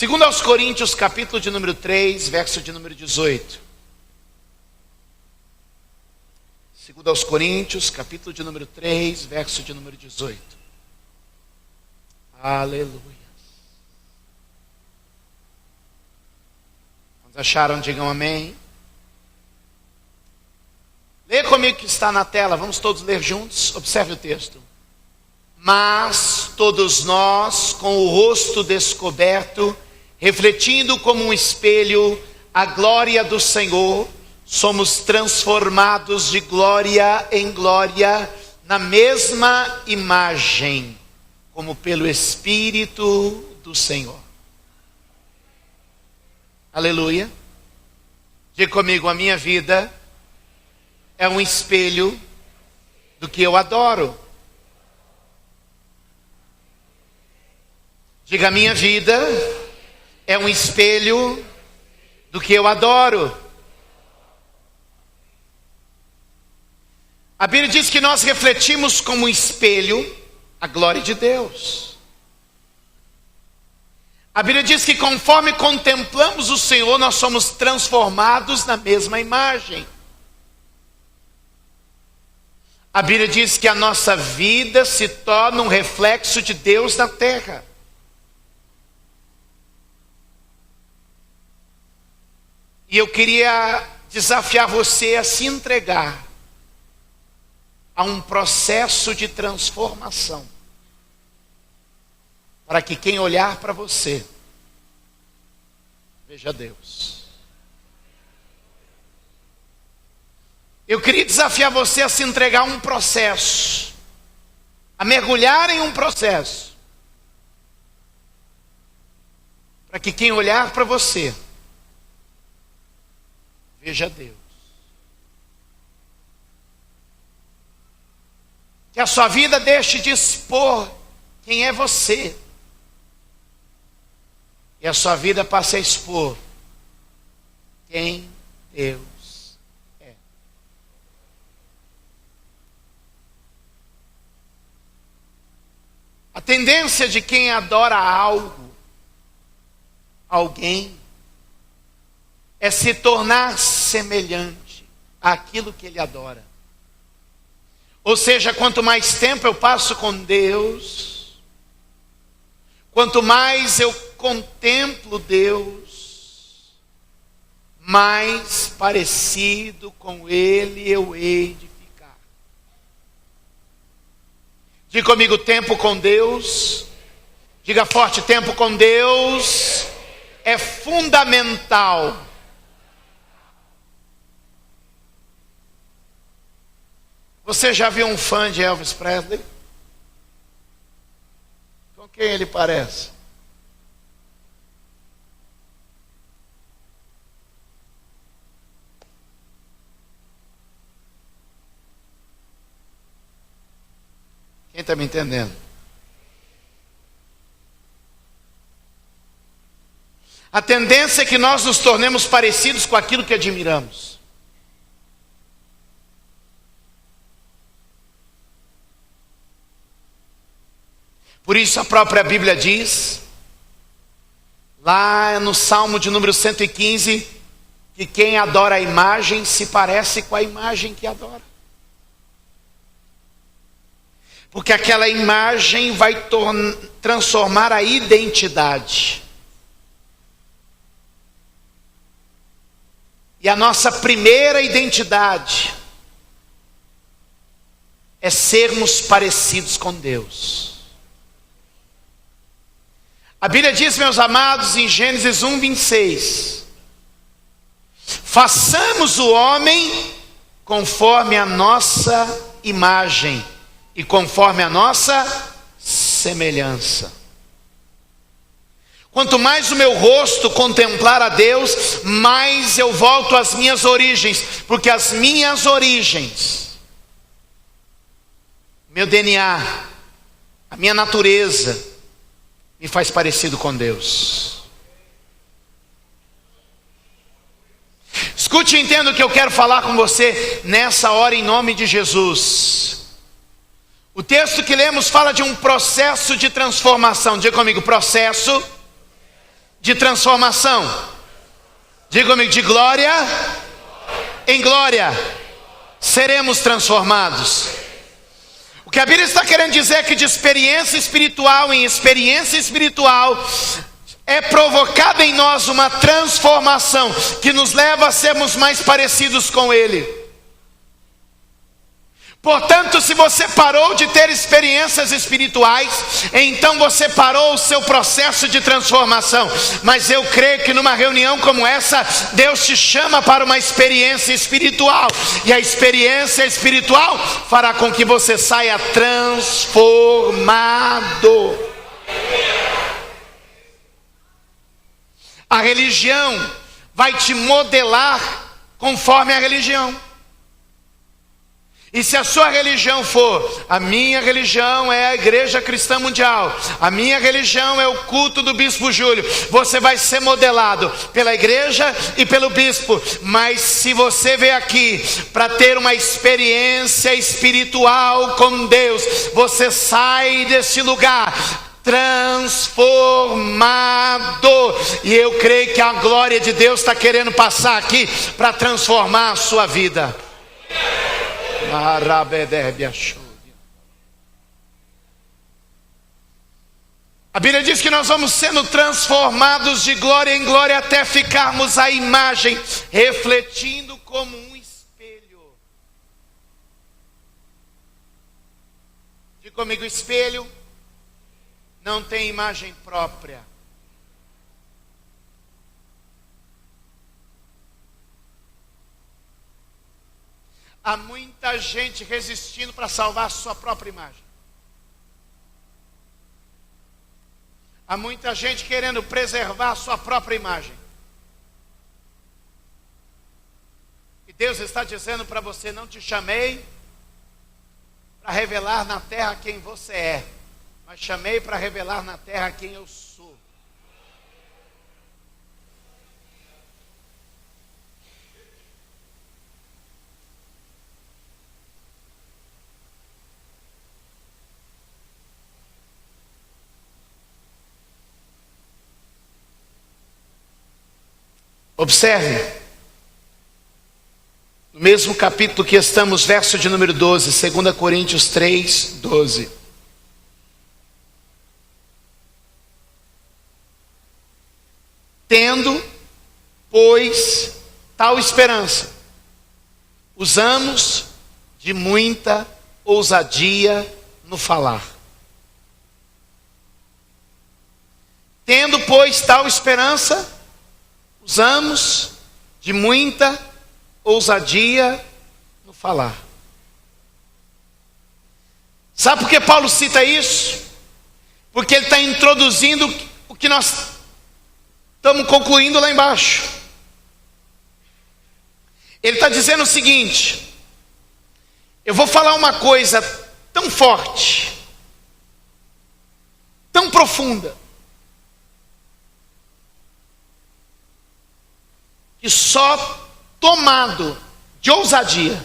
Segundo aos Coríntios, capítulo de número 3, verso de número 18. Segundo aos Coríntios, capítulo de número 3, verso de número 18. Aleluia. Quantos acharam, digam amém. Leia comigo que está na tela, vamos todos ler juntos, observe o texto. Mas todos nós, com o rosto descoberto, refletindo como um espelho a glória do Senhor, somos transformados de glória em glória na mesma imagem, como pelo Espírito do Senhor. Aleluia. Diga comigo, a minha vida é um espelho do que eu adoro. Diga, a minha vida é um espelho do que eu adoro. A Bíblia diz que nós refletimos como um espelho a glória de Deus. A Bíblia diz que conforme contemplamos o Senhor, nós somos transformados na mesma imagem. A Bíblia diz que a nossa vida se torna um reflexo de Deus na terra. E eu queria desafiar você a se entregar a um processo de transformação, para que quem olhar para você veja Deus. Eu queria desafiar você a se entregar a um processo, a mergulhar em um processo, para que quem olhar para você veja Deus. Que a sua vida deixe de expor quem é você, e a sua vida passe a expor quem Deus é. A tendência de quem adora algo, alguém, é se tornar semelhante àquilo que ele adora. Ou seja, quanto mais tempo eu passo com Deus, quanto mais eu contemplo Deus, mais parecido com Ele eu hei de ficar. Diga comigo, tempo com Deus. Diga forte, tempo com Deus é fundamental. Você já viu um fã de Elvis Presley? Com quem ele parece? Quem está me entendendo? A tendência é que nós nos tornemos parecidos com aquilo que admiramos. Por isso a própria Bíblia diz, lá no Salmo de número 115, que quem adora a imagem se parece com a imagem que adora. Porque aquela imagem vai transformar a identidade. E a nossa primeira identidade é sermos parecidos com Deus. A Bíblia diz, meus amados, em Gênesis 1:26, façamos o homem conforme a nossa imagem e conforme a nossa semelhança. Quanto mais o meu rosto contemplar a Deus, mais eu volto às minhas origens, porque as minhas origens, meu DNA, a minha natureza, me faz parecido com Deus. Escute e entenda o que eu quero falar com você nessa hora em nome de Jesus. O texto que lemos fala de um processo de transformação. Diga comigo, processo de transformação. Diga comigo, de glória em glória seremos transformados. O que a Bíblia está querendo dizer é que de experiência espiritual em experiência espiritual é provocada em nós uma transformação que nos leva a sermos mais parecidos com Ele. Portanto, se você parou de ter experiências espirituais, então você parou o seu processo de transformação. Mas eu creio que numa reunião como essa, Deus te chama para uma experiência espiritual. E a experiência espiritual fará com que você saia transformado. A religião vai te modelar conforme a religião. E se a sua religião for, a minha religião é a Igreja Cristã Mundial, a minha religião é o culto do Bispo Júlio, você vai ser modelado pela igreja e pelo bispo. Mas se você veio aqui para ter uma experiência espiritual com Deus, você sai desse lugar transformado. E eu creio que a glória de Deus está querendo passar aqui para transformar a sua vida. A Bíblia diz que nós vamos sendo transformados de glória em glória até ficarmos a imagem, refletindo como um espelho. Diga comigo, espelho não tem imagem própria. Há muita gente resistindo para salvar a sua própria imagem. Há muita gente querendo preservar a sua própria imagem. E Deus está dizendo para você: não te chamei para revelar na terra quem você é, mas chamei para revelar na terra quem eu sou. Observe, no mesmo capítulo que estamos, verso de número 12, 2 Coríntios 3, 12. Tendo, pois, tal esperança, usamos de muita ousadia no falar. Tendo, pois, tal esperança, usamos de muita ousadia no falar. Sabe por que Paulo cita isso? Porque ele está introduzindo o que nós estamos concluindo lá embaixo. Ele está dizendo o seguinte: eu vou falar uma coisa tão forte, tão profunda, que só tomado de ousadia,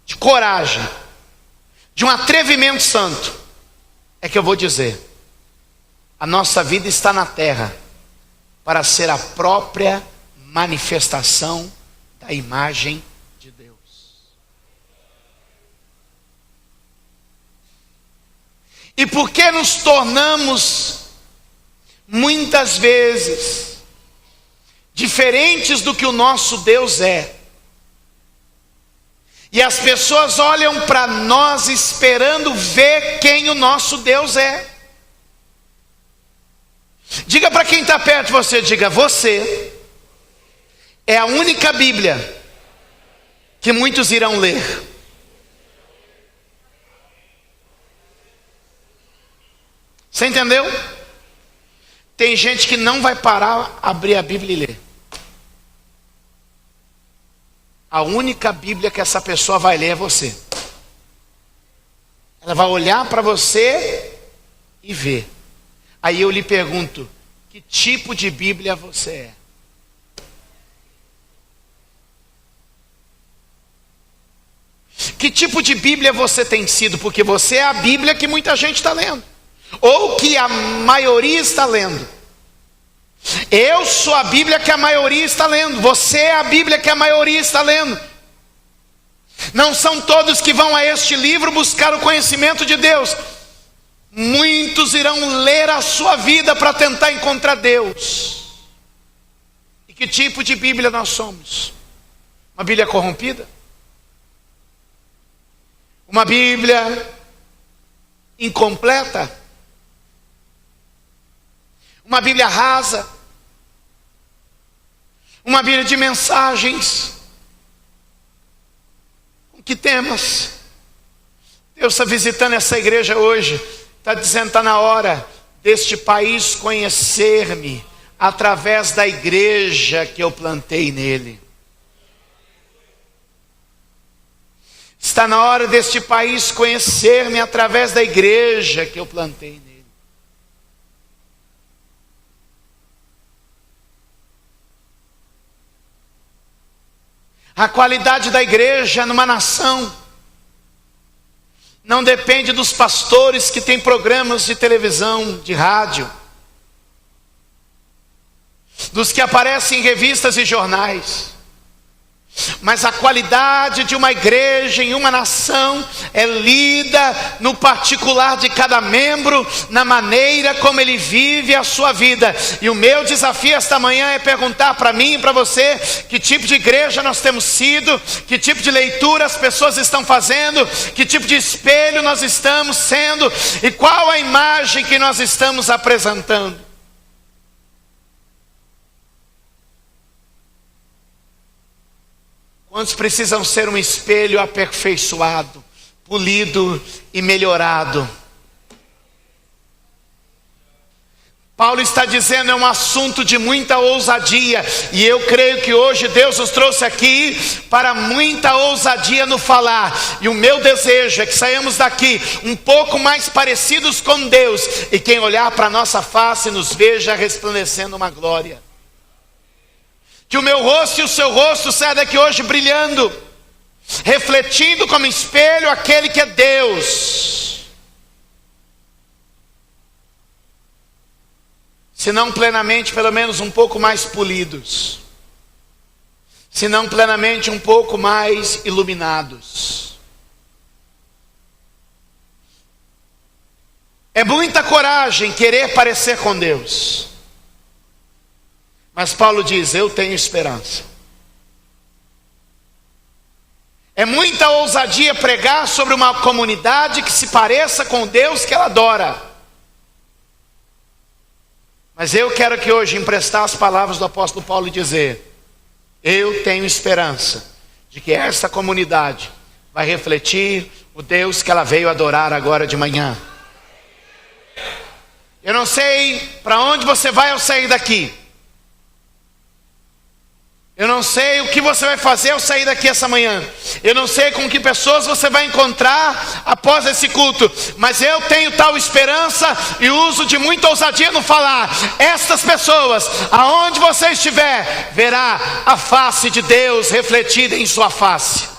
de coragem, de um atrevimento santo, é que eu vou dizer: a nossa vida está na terra para ser a própria manifestação da imagem de Deus. E por que nos tornamos muitas vezes diferentes do que o nosso Deus é? E as pessoas olham para nós esperando ver quem o nosso Deus é. Diga para quem está perto de você, diga: você é a única Bíblia que muitos irão ler. Você entendeu? Tem gente que não vai parar, abrir a Bíblia e ler. A única Bíblia que essa pessoa vai ler é você. Ela vai olhar para você e ver. Aí eu lhe pergunto: que tipo de Bíblia você é? Que tipo de Bíblia você tem sido? Porque você é a Bíblia que muita gente está lendo, ou que a maioria está lendo. Eu sou a Bíblia que a maioria está lendo. Você é a Bíblia que a maioria está lendo. Não são todos que vão a este livro buscar o conhecimento de Deus. Muitos irão ler a sua vida para tentar encontrar Deus. E que tipo de Bíblia nós somos? Uma Bíblia corrompida? Uma Bíblia incompleta? Uma Bíblia rasa? Uma Bíblia de mensagens? Com que temas? Deus está visitando essa igreja hoje. Está dizendo, está na hora deste país conhecer-me através da igreja que eu plantei nele. Está na hora deste país conhecer-me através da igreja que eu plantei nele. A qualidade da igreja numa nação não depende dos pastores que têm programas de televisão, de rádio, dos que aparecem em revistas e jornais. Mas a qualidade de uma igreja em uma nação é lida no particular de cada membro, na maneira como ele vive a sua vida. E o meu desafio esta manhã é perguntar para mim e para você: que tipo de igreja nós temos sido, que tipo de leitura as pessoas estão fazendo, que tipo de espelho nós estamos sendo e qual a imagem que nós estamos apresentando. Quantos precisam ser um espelho aperfeiçoado, polido e melhorado? Paulo está dizendo, é um assunto de muita ousadia, e eu creio que hoje Deus nos trouxe aqui para muita ousadia no falar, e o meu desejo é que saímos daqui um pouco mais parecidos com Deus, e quem olhar para a nossa face nos veja resplandecendo uma glória. Que o meu rosto e o seu rosto saia daqui hoje brilhando, refletindo como espelho aquele que é Deus. Se não plenamente, pelo menos um pouco mais polidos. Se não plenamente, um pouco mais iluminados. É muita coragem querer parecer com Deus. Mas Paulo diz, eu tenho esperança. É muita ousadia pregar sobre uma comunidade que se pareça com o Deus que ela adora. Mas eu quero que hoje emprestar as palavras do apóstolo Paulo e dizer, eu tenho esperança de que essa comunidade vai refletir o Deus que ela veio adorar agora de manhã. Eu não sei para onde você vai ao sair daqui. Eu não sei o que você vai fazer ao sair daqui essa manhã. Eu não sei com que pessoas você vai encontrar após esse culto. Mas eu tenho tal esperança e uso de muita ousadia no falar. Estas pessoas, aonde você estiver, verá a face de Deus refletida em sua face.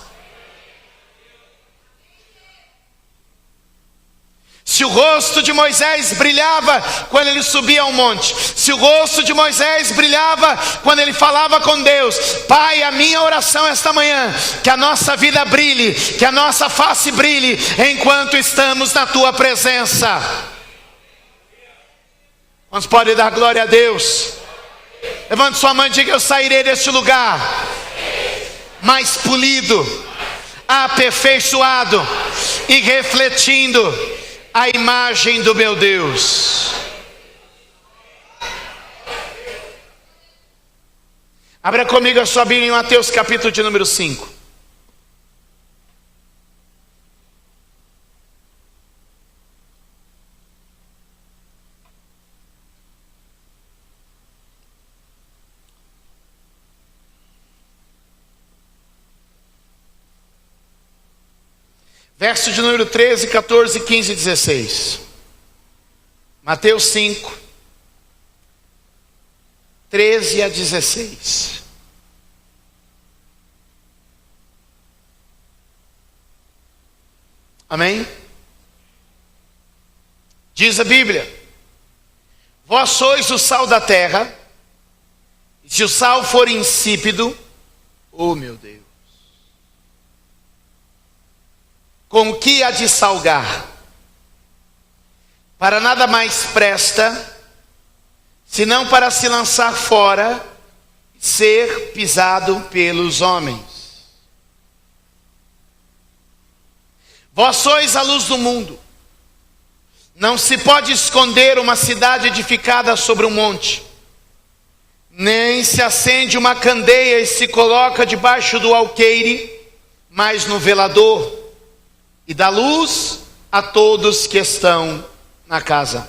Se o rosto de Moisés brilhava quando ele subia ao monte, se o rosto de Moisés brilhava quando ele falava com Deus, Pai, a minha oração esta manhã, que a nossa vida brilhe, que a nossa face brilhe, enquanto estamos na Tua presença. Quantos podem dar glória a Deus? Levante sua mão e diga, eu sairei deste lugar mais polido, aperfeiçoado e refletindo a imagem do meu Deus. Abra comigo a sua Bíblia em Mateus capítulo de número 5. Verso de número 13, 14, 15 e 16. Mateus 5, 13 a 16. Amém? Diz a Bíblia: Vós sois o sal da terra, Se o sal for insípido, oh meu Deus, com o que há de salgar? Para nada mais presta, senão para se lançar fora e ser pisado pelos homens. Vós sois a luz do mundo. Não se pode esconder uma cidade edificada sobre um monte, nem se acende uma candeia e se coloca debaixo do alqueire, mas no velador, e dá luz a todos que estão na casa.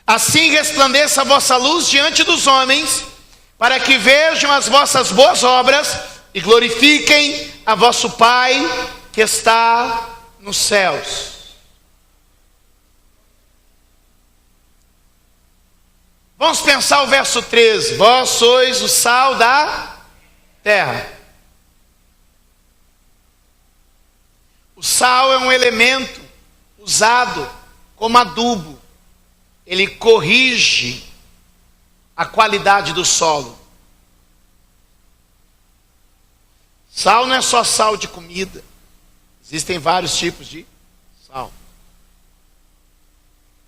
Assim resplandeça a vossa luz diante dos homens, para que vejam as vossas boas obras e glorifiquem a vosso Pai que está nos céus. Vamos pensar o verso 13. Vós sois o sal da terra. O sal é um elemento usado como adubo. Ele corrige a qualidade do solo. Sal não é só sal de comida. Existem vários tipos de sal.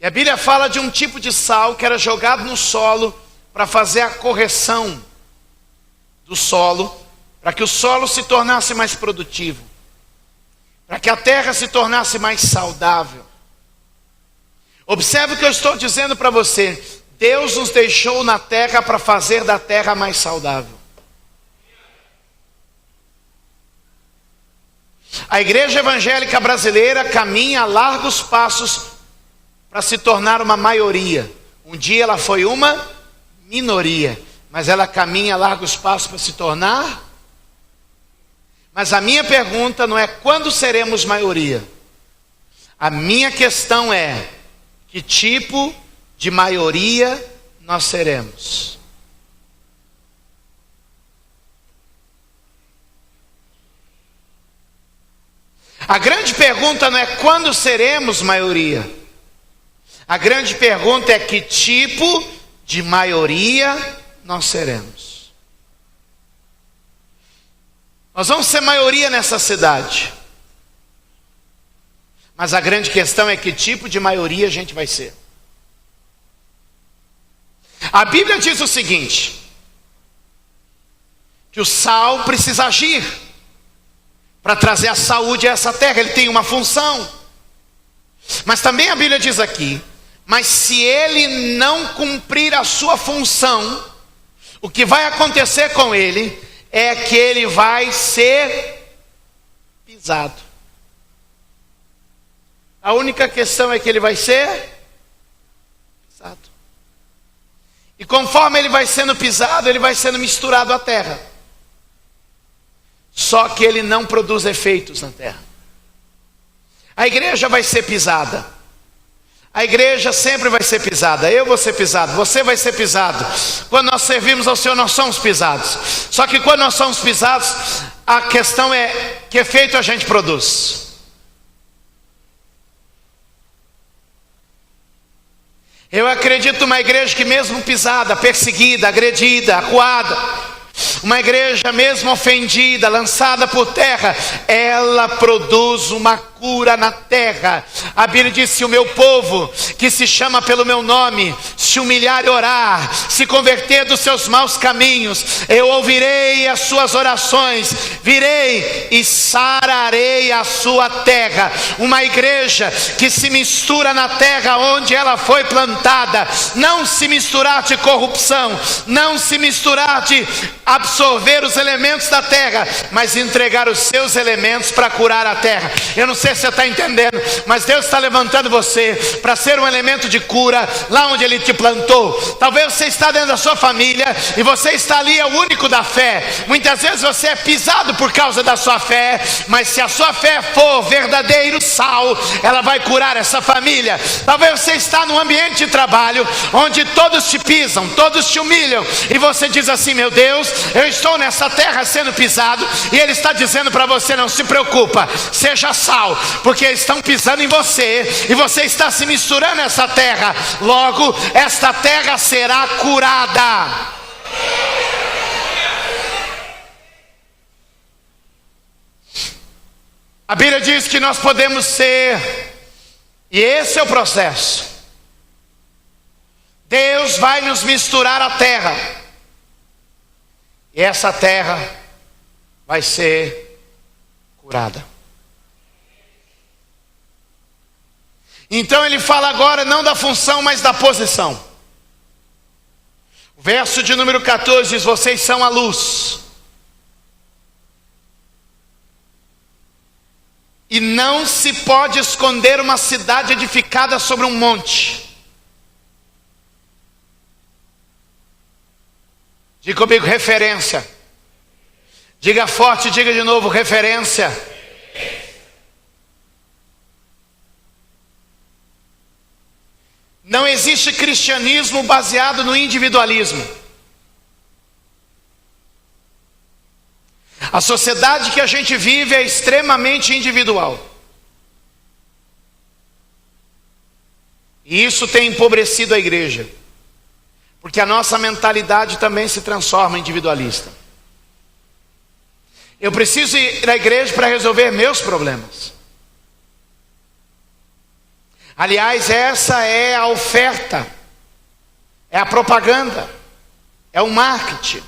E a Bíblia fala de um tipo de sal que era jogado no solo para fazer a correção do solo, para que o solo se tornasse mais produtivo, para que a terra se tornasse mais saudável. Observe o que eu estou dizendo para você. Deus nos deixou na terra para fazer da terra mais saudável. A igreja evangélica brasileira caminha a largos passos para se tornar uma maioria. Um dia ela foi uma minoria, mas ela caminha a largos passos para se tornar. Mas a minha pergunta não é quando seremos maioria. A minha questão é: que tipo de maioria nós seremos? A grande pergunta não é quando seremos maioria. A grande pergunta é que tipo de maioria nós seremos. Nós vamos ser maioria nessa cidade. Mas a grande questão é que tipo de maioria a gente vai ser. A Bíblia diz o seguinte: que o sal precisa agir para trazer a saúde a essa terra. Ele tem uma função. Mas também a Bíblia diz aqui: mas se ele não cumprir a sua função, o que vai acontecer com ele é que ele vai ser pisado. A única questão é que ele vai ser pisado. E conforme ele vai sendo pisado, ele vai sendo misturado à terra. Só que ele não produz efeitos na terra. A igreja vai ser pisada. A igreja sempre vai ser pisada. Eu vou ser pisado, você vai ser pisado. Quando nós servimos ao Senhor, nós somos pisados. Só que quando nós somos pisados, a questão é: que efeito a gente produz? Eu acredito numa igreja que mesmo pisada, perseguida, agredida, acuada, uma igreja mesmo ofendida, lançada por terra, ela produz uma cura na terra. A Bíblia diz: se o meu povo, que se chama pelo meu nome, se humilhar e orar, se converter dos seus maus caminhos, eu ouvirei as suas orações, virei e sararei a sua terra. Uma igreja que se mistura na terra onde ela foi plantada, não se misturar de corrupção, não se misturar de absorver os elementos da terra, mas entregar os seus elementos para curar a terra. Eu não sei se você está entendendo, mas Deus está levantando você para ser um elemento de cura lá onde Ele te plantou. Talvez você está dentro da sua família e você está ali, é o único da fé. Muitas vezes você é pisado por causa da sua fé, mas se a sua fé for verdadeiro sal, ela vai curar essa família. Talvez você está num ambiente de trabalho onde todos te pisam, todos te humilham, e você diz assim: meu Deus, eu estou nessa terra sendo pisado, e Ele está dizendo para você: não se preocupa, seja sal, porque estão pisando em você, e você está se misturando nessa terra. Logo, esta terra será curada. A Bíblia diz que nós podemos ser, e esse é o processo. Deus vai nos misturar à terra, e essa terra vai ser curada. Então ele fala agora não da função, mas da posição. O verso de número 14 diz: vocês são a luz, e não se pode esconder uma cidade edificada sobre um monte. Diga comigo, referência. Diga forte, diga de novo, referência. Não existe cristianismo baseado no individualismo. A sociedade que a gente vive é extremamente individual. E isso tem empobrecido a igreja, porque a nossa mentalidade também se transforma em individualista. Eu preciso ir à igreja para resolver meus problemas. Aliás, essa é a oferta, é a propaganda, é o marketing.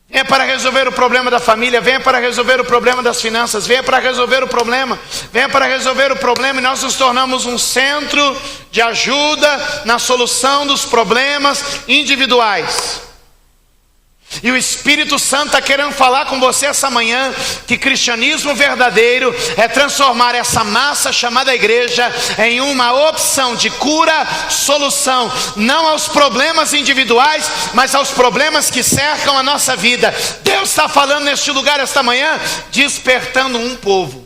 Venha para resolver o problema da família, venha para resolver o problema das finanças, venha para resolver o problema, venha para resolver o problema, e nós nos tornamos um centro de ajuda na solução dos problemas individuais. E o Espírito Santo está querendo falar com você essa manhã que cristianismo verdadeiro é transformar essa massa chamada igreja em uma opção de cura, solução, não aos problemas individuais, mas aos problemas que cercam a nossa vida. Deus está falando neste lugar esta manhã, despertando um povo.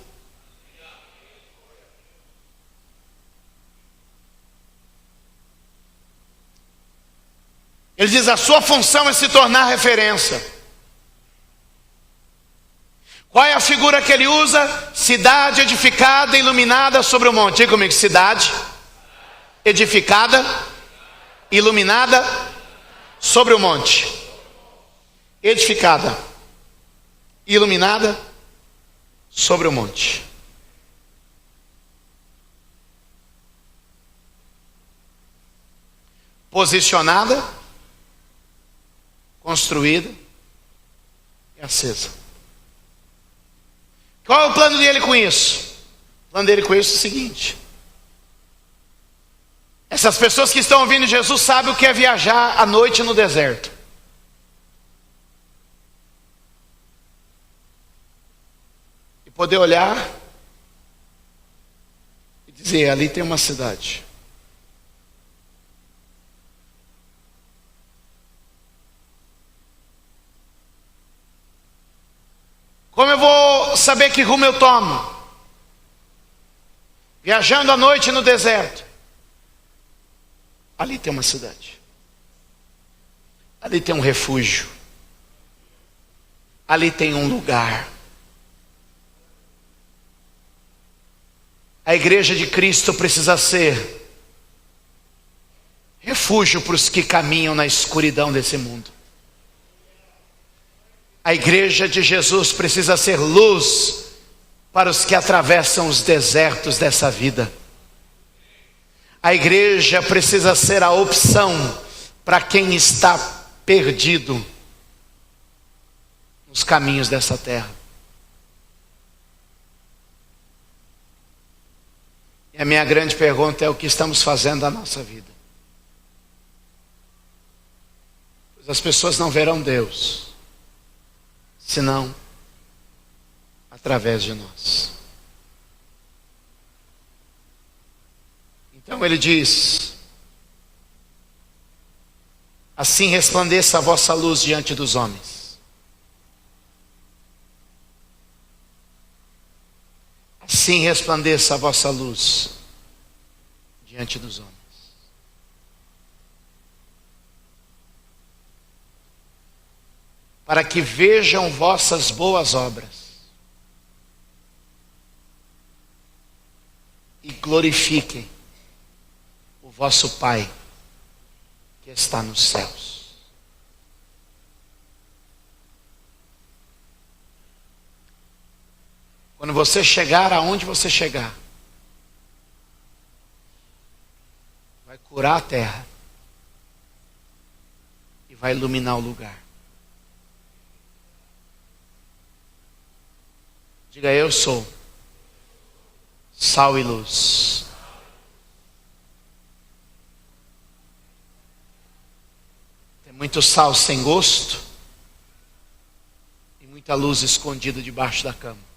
Ele diz: a sua função é se tornar referência. Qual é a figura que ele usa? Cidade edificada e iluminada sobre o monte. Diga comigo, cidade edificada, iluminada sobre o monte. Edificada, iluminada sobre o monte. Posicionada, construída e acesa. Qual é o plano dele com isso? O plano dele com isso é o seguinte: essas pessoas que estão ouvindo Jesus sabem o que é viajar à noite no deserto. E poder olhar e dizer: ali tem uma cidade. Como eu vou saber que rumo eu tomo? Viajando à noite no deserto. Ali tem uma cidade. Ali tem um refúgio. Ali tem um lugar. A igreja de Cristo precisa ser refúgio para os que caminham na escuridão desse mundo. A igreja de Jesus precisa ser luz para os que atravessam os desertos dessa vida. A igreja precisa ser a opção para quem está perdido nos caminhos dessa terra. E a minha grande pergunta é: o que estamos fazendo da nossa vida? Pois as pessoas não verão Deus senão através de nós. Então ele diz: assim resplandeça a vossa luz diante dos homens. Assim resplandeça a vossa luz diante dos homens. Para que vejam vossas boas obras e glorifiquem o vosso Pai que está nos céus. Quando você chegar aonde você chegar, vai curar a terra e vai iluminar o lugar. Diga: eu sou sal e luz. Tem muito sal sem gosto e muita luz escondida debaixo da cama.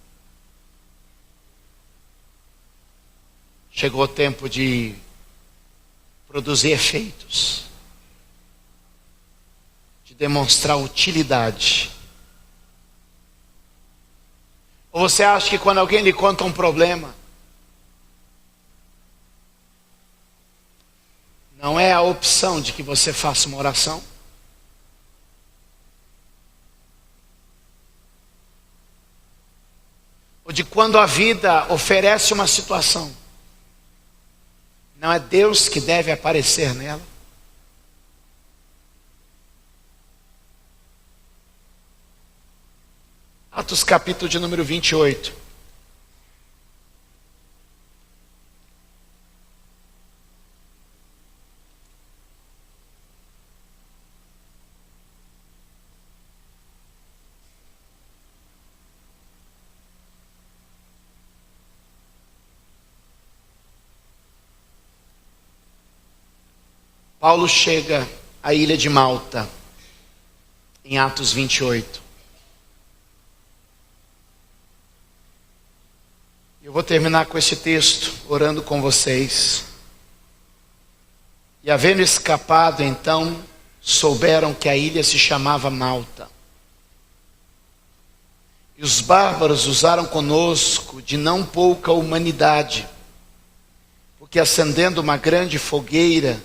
Chegou o tempo de produzir efeitos, de demonstrar utilidade. Ou você acha que quando alguém lhe conta um problema, não é a opção de que você faça uma oração? Ou de quando a vida oferece uma situação, não é Deus que deve aparecer nela? Atos capítulo de número 28. Paulo chega à ilha de Malta, em Atos 28. Eu vou terminar com esse texto, orando com vocês. E havendo escapado, então, souberam que a ilha se chamava Malta. E os bárbaros usaram conosco de não pouca humanidade, porque acendendo uma grande fogueira,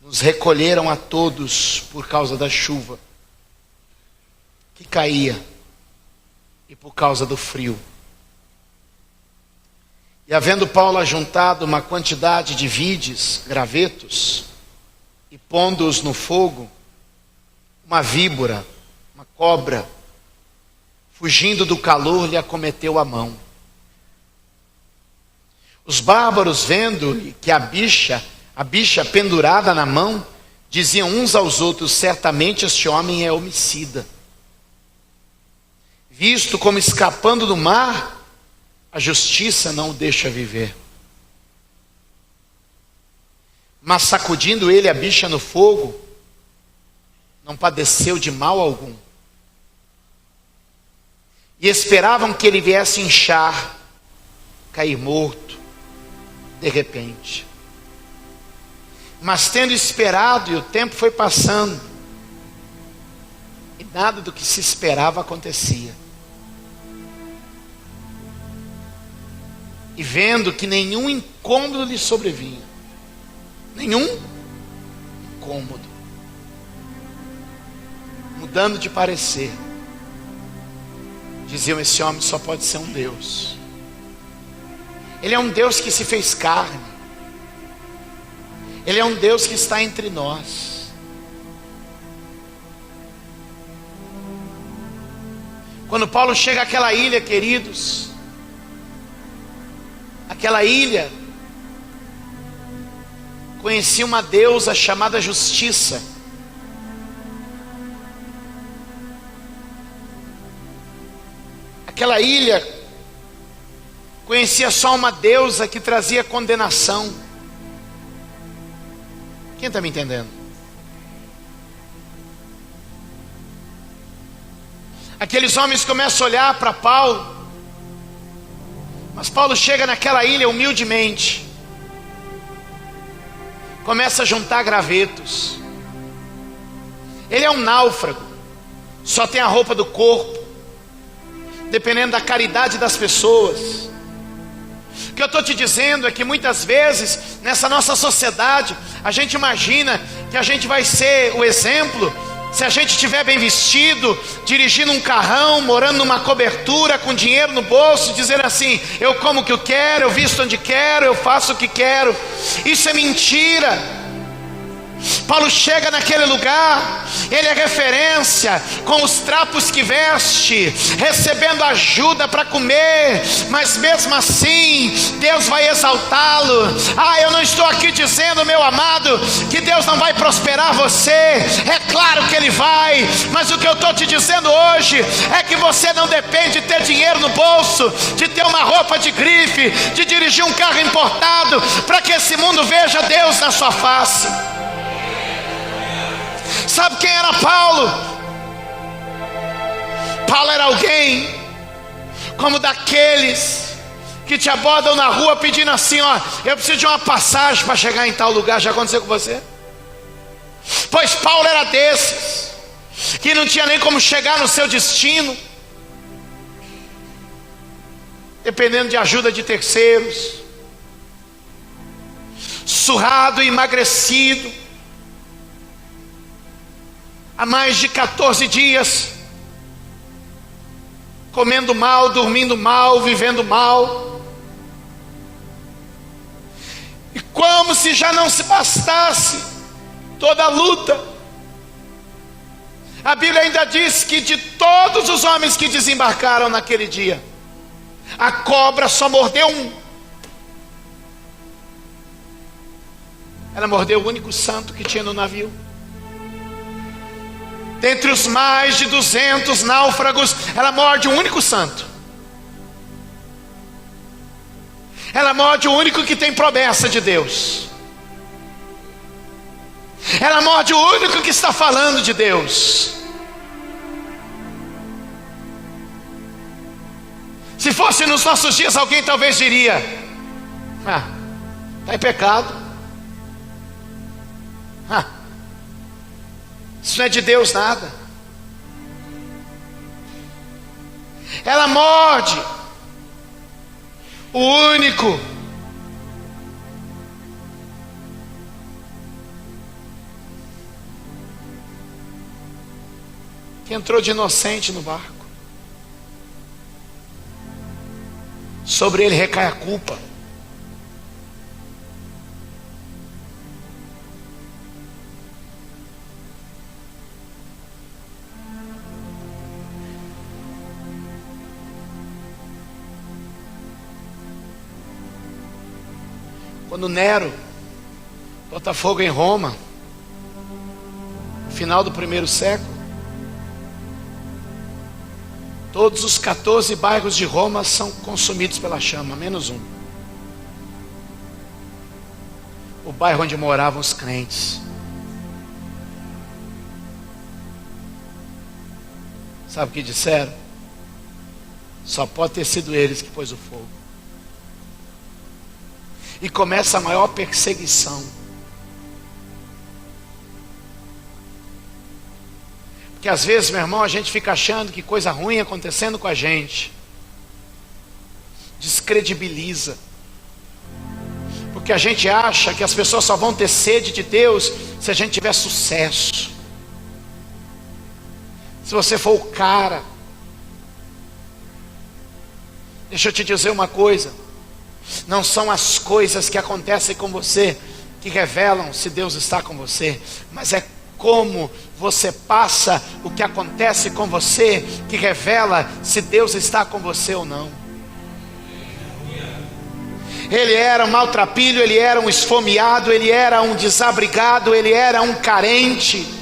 nos recolheram a todos por causa da chuva que caía e por causa do frio. E havendo Paulo ajuntado uma quantidade de vides, gravetos, e pondo-os no fogo, uma víbora, uma cobra, fugindo do calor, lhe acometeu a mão. Os bárbaros, vendo que a bicha pendurada na mão, diziam uns aos outros: certamente este homem é homicida. Visto como escapando do mar, a justiça não o deixa viver. Mas sacudindo ele a bicha no fogo, não padeceu de mal algum. E esperavam que ele viesse inchar, cair morto, de repente. Mas tendo esperado, e o tempo foi passando, e nada do que se esperava acontecia. E vendo que nenhum incômodo lhe sobrevinha, nenhum incômodo, mudando de parecer, diziam: esse homem só pode ser um Deus. Ele é um Deus que se fez carne. Ele é um Deus que está entre nós. Quando Paulo chega àquela ilha, queridos, aquela ilha conhecia uma deusa chamada Justiça. Aquela ilha conhecia só uma deusa que trazia condenação. Quem está me entendendo? Aqueles homens começam a olhar para Paulo, mas Paulo chega naquela ilha humildemente, começa a juntar gravetos. Ele é um náufrago, só tem a roupa do corpo, dependendo da caridade das pessoas. O que eu estou te dizendo é que muitas vezes, nessa nossa sociedade, a gente imagina que a gente vai ser o exemplo se a gente estiver bem vestido, dirigindo um carrão, morando numa cobertura, com dinheiro no bolso, dizendo assim: eu como o que eu quero, eu visto onde quero, eu faço o que quero. Isso é mentira. Paulo chega naquele lugar, ele é referência, com os trapos que veste, recebendo ajuda para comer, mas mesmo assim, Deus vai exaltá-lo. Eu não estou aqui dizendo, meu amado, que Deus não vai prosperar você, é claro que Ele vai, mas o que eu estou te dizendo hoje, é que você não depende de ter dinheiro no bolso, de ter uma roupa de grife, de dirigir um carro importado, para que esse mundo veja Deus na sua face. Sabe quem era Paulo? Paulo era alguém como daqueles que te abordam na rua pedindo assim, eu preciso de uma passagem para chegar em tal lugar. Já aconteceu com você? Pois Paulo era desses que não tinha nem como chegar no seu destino, dependendo de ajuda de terceiros, surrado e emagrecido, há mais de 14 dias, comendo mal, dormindo mal, vivendo mal. E como se já não se bastasse toda a luta, a Bíblia ainda diz que de todos os homens que desembarcaram naquele dia, a cobra só mordeu um. Ela mordeu o único santo que tinha no navio. Dentre os mais de 200 náufragos, ela morde um único santo. Ela morde o único que tem promessa de Deus. Ela morde o único que está falando de Deus. Se fosse nos nossos dias, alguém talvez diria: está em pecado. Isso não é de Deus nada. Ela morde o único que entrou de inocente no barco. Sobre ele recai a culpa. Quando Nero bota fogo em Roma, no final do primeiro século, todos os 14 bairros de Roma são consumidos pela chama, menos um. O bairro onde moravam os crentes. Sabe o que disseram? Só pode ter sido eles que pôs o fogo. E começa a maior perseguição. Porque às vezes, meu irmão, a gente fica achando que coisa ruim acontecendo com a gente descredibiliza. Porque a gente acha que as pessoas só vão ter sede de Deus se a gente tiver sucesso. Se você for o cara. Deixa eu te dizer uma coisa. Não são as coisas que acontecem com você que revelam se Deus está com você, mas é como você passa o que acontece com você que revela se Deus está com você ou não. Ele era um maltrapilho, ele era um esfomeado, ele era um desabrigado, ele era um carente.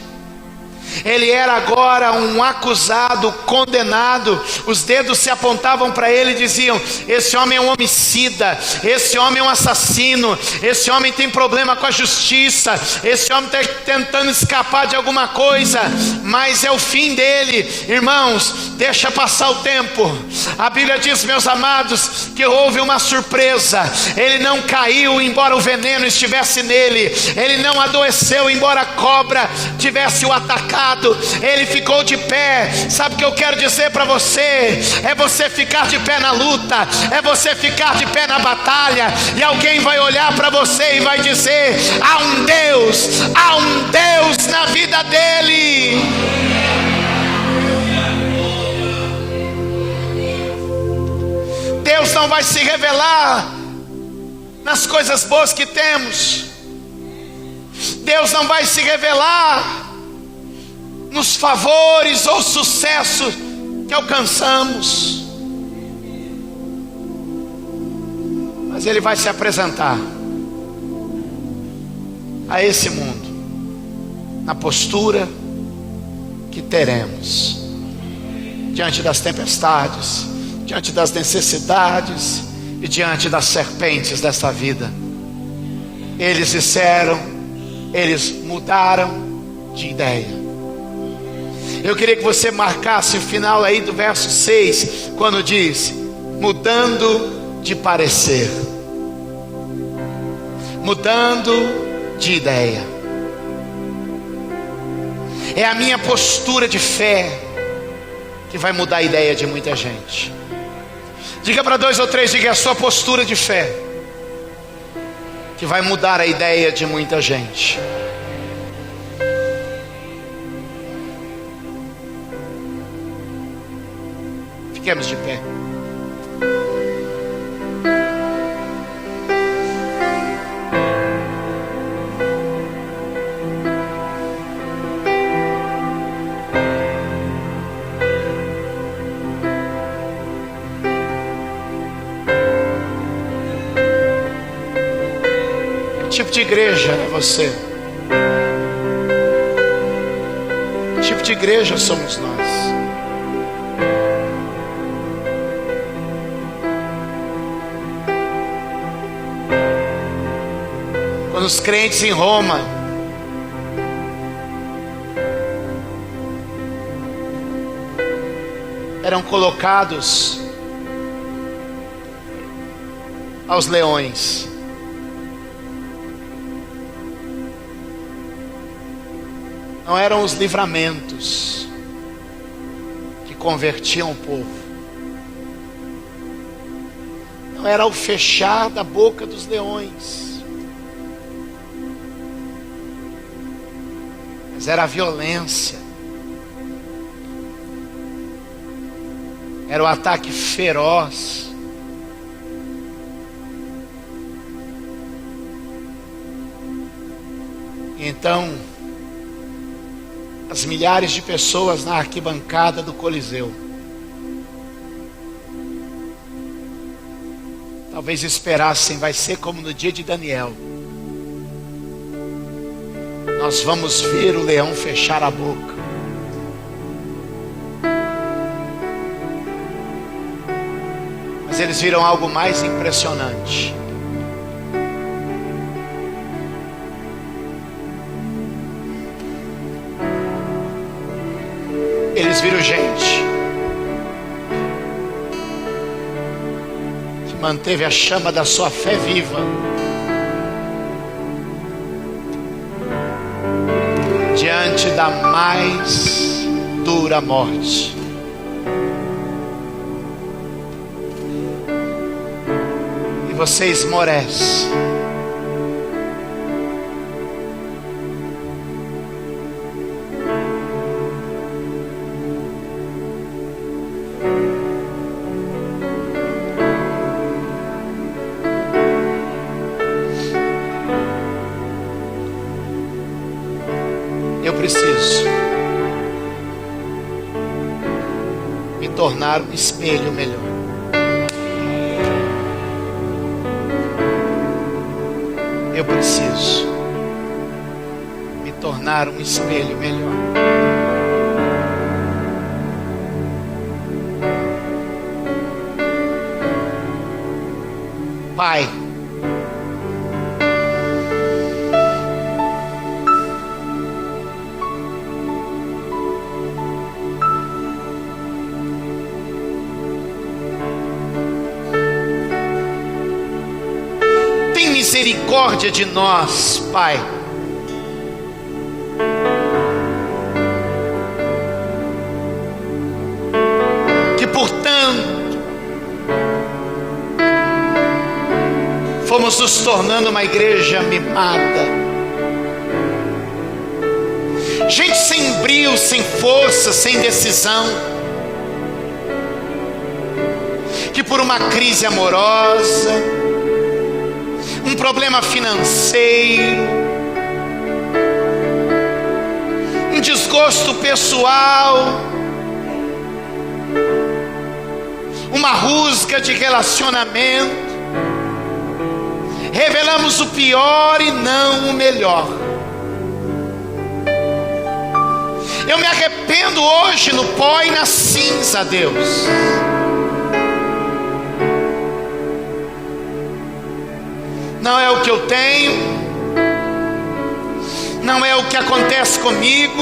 Ele era agora um acusado, condenado. Os dedos se apontavam para ele e diziam: esse homem é um homicida, esse homem é um assassino, esse homem tem problema com a justiça, esse homem está tentando escapar de alguma coisa, mas é o fim dele. Irmãos, deixa passar o tempo. A Bíblia diz, meus amados, que houve uma surpresa. Ele não caiu embora o veneno estivesse nele, ele não adoeceu embora a cobra tivesse o atacado. Ele ficou de pé. Sabe o que eu quero dizer para você? É você ficar de pé na luta, é você ficar de pé na batalha, e alguém vai olhar para você e vai dizer: há um Deus na vida dele. Deus não vai se revelar nas coisas boas que temos. Deus não vai se revelar nos favores ou sucessos que alcançamos, mas Ele vai se apresentar a esse mundo na postura que teremos diante das tempestades, diante das necessidades e diante das serpentes desta vida. Eles disseram, eles mudaram de ideia. Eu queria que você marcasse o final aí do verso 6, quando diz, mudando de parecer, mudando de ideia. É a minha postura de fé que vai mudar a ideia de muita gente. Diga para 2 ou 3, diga a sua postura de fé que vai mudar a ideia de muita gente. Fiquemos de pé. Que tipo de igreja é você? Que tipo de igreja somos nós? Quando os crentes em Roma eram colocados aos leões, não eram os livramentos que convertiam o povo, não era o fechar da boca dos leões, mas era a violência, era o ataque feroz. E então, as milhares de pessoas na arquibancada do Coliseu talvez esperassem, vai ser como no dia de Daniel, nós vamos ver o leão fechar a boca. Mas eles viram algo mais impressionante. Eles viram gente que manteve a chama da sua fé viva diante da mais dura morte. E você esmorece. Eu preciso me tornar um espelho melhor. Eu preciso me tornar um espelho melhor. Pai, misericórdia de nós, Pai. Que portanto fomos nos tornando uma igreja mimada, gente sem brio, sem força, sem decisão, que por uma crise amorosa, um problema financeiro, um desgosto pessoal, uma rusga de relacionamento. Revelamos o pior e não o melhor. Eu me arrependo hoje no pó e na cinza, Deus. Não é o que eu tenho, não é o que acontece comigo,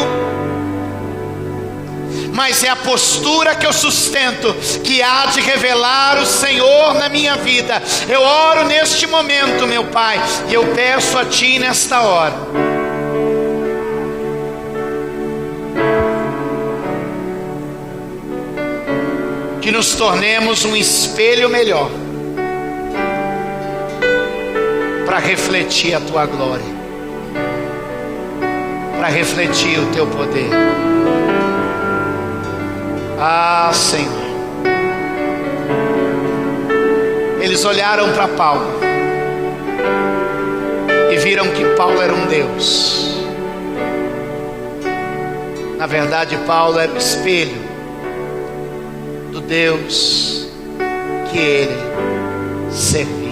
mas é a postura que eu sustento, que há de revelar o Senhor na minha vida. Eu oro neste momento, meu Pai, e eu peço a Ti nesta hora, que nos tornemos um espelho melhor, para refletir a Tua glória, para refletir o Teu poder. Ah, Senhor. Eles olharam para Paulo e viram que Paulo era um Deus. Na verdade, Paulo era o espelho do Deus que ele servia.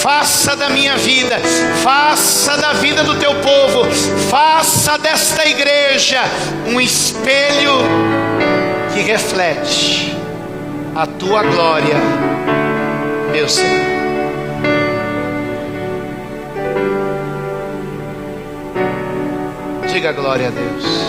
Faça da minha vida, faça da vida do teu povo, faça desta igreja um espelho que reflete a tua glória, meu Senhor. Diga glória a Deus.